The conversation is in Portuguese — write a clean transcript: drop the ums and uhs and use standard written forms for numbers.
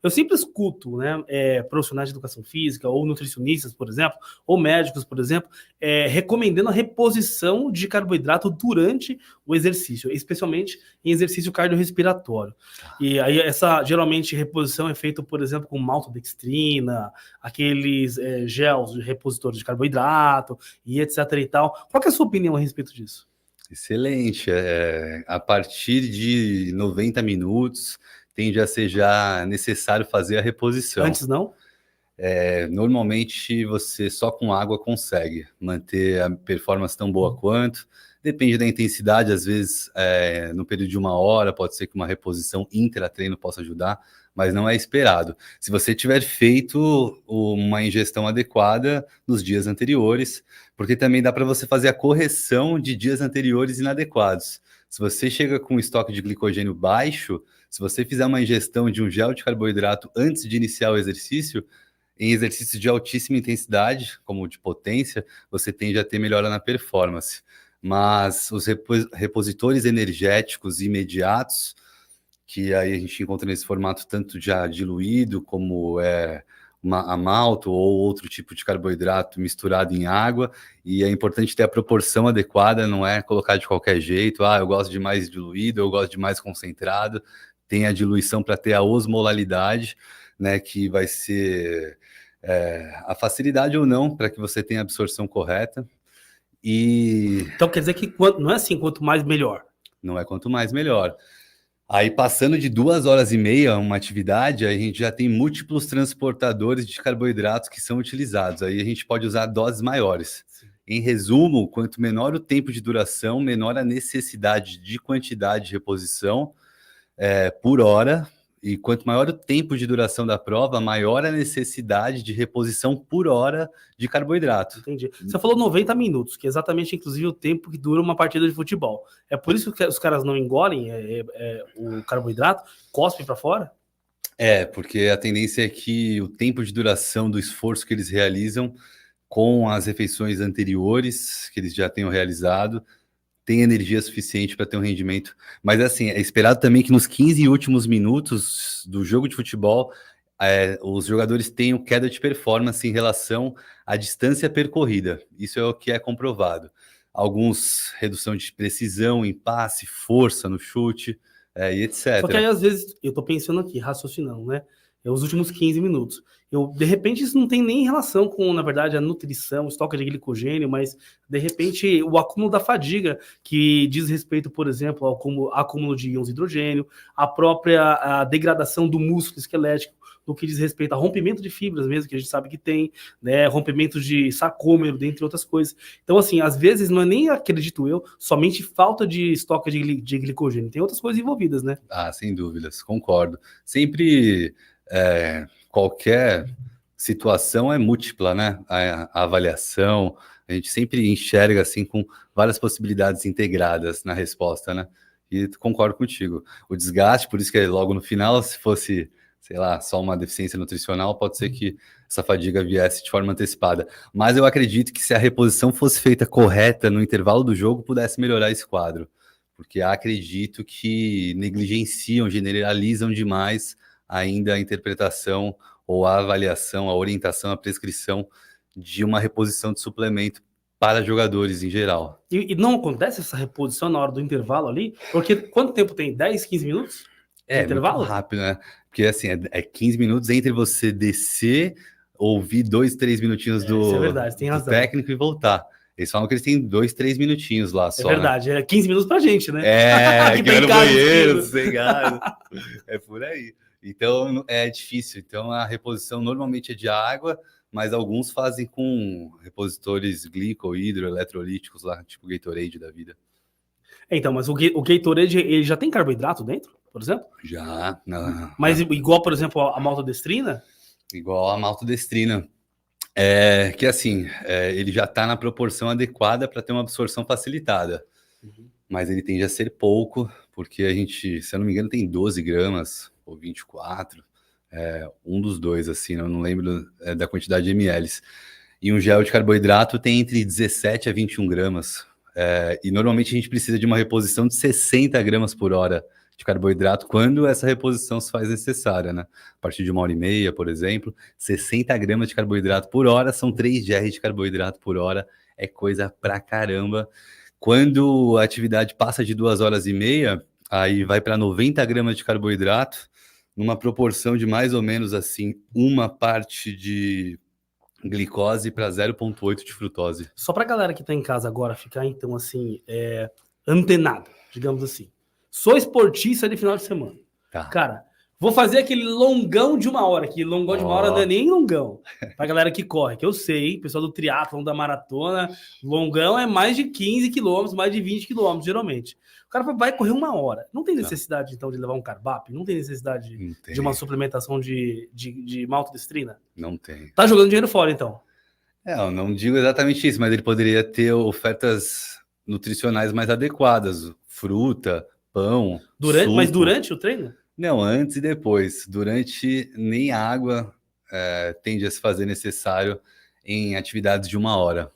Eu sempre escuto, né, profissionais de educação física, ou nutricionistas, por exemplo, ou médicos, por exemplo, recomendando a reposição de carboidrato durante o exercício, especialmente em exercício cardiorrespiratório. E aí essa, geralmente, reposição é feita, por exemplo, com maltodextrina, aqueles gels de repositores de carboidrato, e etc e tal. Qual que é a sua opinião a respeito disso? Excelente. A partir de 90 minutos, tende a ser já necessário fazer a reposição. Antes não? Normalmente, você só com água consegue manter a performance tão boa quanto. Depende da intensidade, às vezes, no período de 1 hora, pode ser que uma reposição intra-treino possa ajudar, mas não é esperado. Se você tiver feito uma ingestão adequada nos dias anteriores, porque também dá para você fazer a correção de dias anteriores inadequados. Se você chega com um estoque de glicogênio baixo, se você fizer uma ingestão de um gel de carboidrato antes de iniciar o exercício, em exercícios de altíssima intensidade, como o de potência, você tende a ter melhora na performance. Mas os repositores energéticos imediatos, que aí a gente encontra nesse formato tanto já diluído, como a malto ou outro tipo de carboidrato misturado em água, e é importante ter a proporção adequada, não é colocar de qualquer jeito, eu gosto de mais diluído, eu gosto de mais concentrado, tem a diluição para ter a osmolalidade, né, que vai ser a facilidade ou não para que você tenha a absorção correta. Então quer dizer que não é assim, quanto mais melhor. Não é quanto mais melhor. Aí, passando de 2 horas e meia uma atividade, a gente já tem múltiplos transportadores de carboidratos que são utilizados. Aí a gente pode usar doses maiores. Sim. Em resumo, quanto menor o tempo de duração, menor a necessidade de quantidade de reposição por hora. E quanto maior o tempo de duração da prova, maior a necessidade de reposição por hora de carboidrato. Entendi. Você falou 90 minutos, que é exatamente, inclusive, o tempo que dura uma partida de futebol. É por isso que os caras não engolem o carboidrato, cospem para fora? Porque a tendência é que o tempo de duração do esforço que eles realizam com as refeições anteriores, que eles já tenham realizado, tem energia suficiente para ter um rendimento. Mas, assim, é esperado também que nos 15 últimos minutos do jogo de futebol, os jogadores tenham queda de performance em relação à distância percorrida. Isso é o que é comprovado. Alguns, redução de precisão em passe, força no chute, e etc. Só que aí, às vezes, eu tô pensando aqui, raciocinando, né? Os últimos 15 minutos. De repente, isso não tem nem relação com, na verdade, a nutrição, estoque de glicogênio, mas, de repente, o acúmulo da fadiga, que diz respeito, por exemplo, ao acúmulo de íons de hidrogênio, a degradação do músculo esquelético, no que diz respeito a rompimento de fibras mesmo, que a gente sabe que tem, né, rompimento de sarcômero, dentre outras coisas. Então, assim, às vezes, não é nem, acredito eu, somente falta de estoque de glicogênio, tem outras coisas envolvidas, né? Sem dúvidas, concordo. Sempre... qualquer situação é múltipla, né? A avaliação, a gente sempre enxerga assim com várias possibilidades integradas na resposta, né? E concordo contigo. O desgaste, por isso que logo no final, se fosse, sei lá, só uma deficiência nutricional, pode ser que essa fadiga viesse de forma antecipada. Mas eu acredito que se a reposição fosse feita correta no intervalo do jogo, pudesse melhorar esse quadro. Porque acredito que negligenciam, generalizam demais ainda a interpretação ou a avaliação, a orientação, a prescrição de uma reposição de suplemento para jogadores em geral. E não acontece essa reposição na hora do intervalo ali? Porque quanto tempo tem? 10, 15 minutos? Intervalo? Muito rápido, né? Porque assim, 15 minutos entre você descer, ouvir 2, 3 minutinhos do técnico e voltar. Eles falam que eles têm 2, 3 minutinhos lá só. É verdade, né? 15 minutos pra gente, né? Que vai no banheiro, sossegado. É por aí. Então, é difícil. Então, a reposição normalmente é de água, mas alguns fazem com repositores glico, hidro, eletrolíticos lá, tipo Gatorade da vida. Então, mas o Gatorade, ele já tem carboidrato dentro, por exemplo? Já. Mas igual, por exemplo, a maltodestrina? Igual a maltodestrina. Que assim, ele já está na proporção adequada para ter uma absorção facilitada. Uhum. Mas ele tende a ser pouco, porque a gente, se eu não me engano, tem 12 gramas ou 24, um dos dois, assim, eu não lembro da quantidade de ml. E um gel de carboidrato tem entre 17 a 21 gramas. E normalmente a gente precisa de uma reposição de 60 gramas por hora de carboidrato quando essa reposição se faz necessária, né? A partir de 1h30, por exemplo, 60 gramas de carboidrato por hora, são 3 GR de carboidrato por hora, é coisa pra caramba. Quando a atividade passa de 2h30, aí vai para 90 gramas de carboidrato, numa proporção de mais ou menos assim, uma parte de glicose para 0,8 de frutose. Só pra galera que tá em casa agora ficar, então, assim, antenado, digamos assim. Sou esportista de final de semana. Tá. Cara, vou fazer aquele longão de 1 hora, que longão de 1 hora não é nem longão. Pra galera que corre, que eu sei, pessoal do triatlon, da maratona, longão é mais de 15 quilômetros, mais de 20 quilômetros, geralmente. O cara vai correr 1 hora. Não tem necessidade, então, de levar um carb-up? Não tem necessidade de uma suplementação de maltodextrina? Não tem. Tá jogando dinheiro fora, então. Eu não digo exatamente isso, mas ele poderia ter ofertas nutricionais mais adequadas. Fruta, pão, suco. Mas durante o treino? Não, antes e depois. Durante, nem água tende a se fazer necessário em atividades de 1 hora.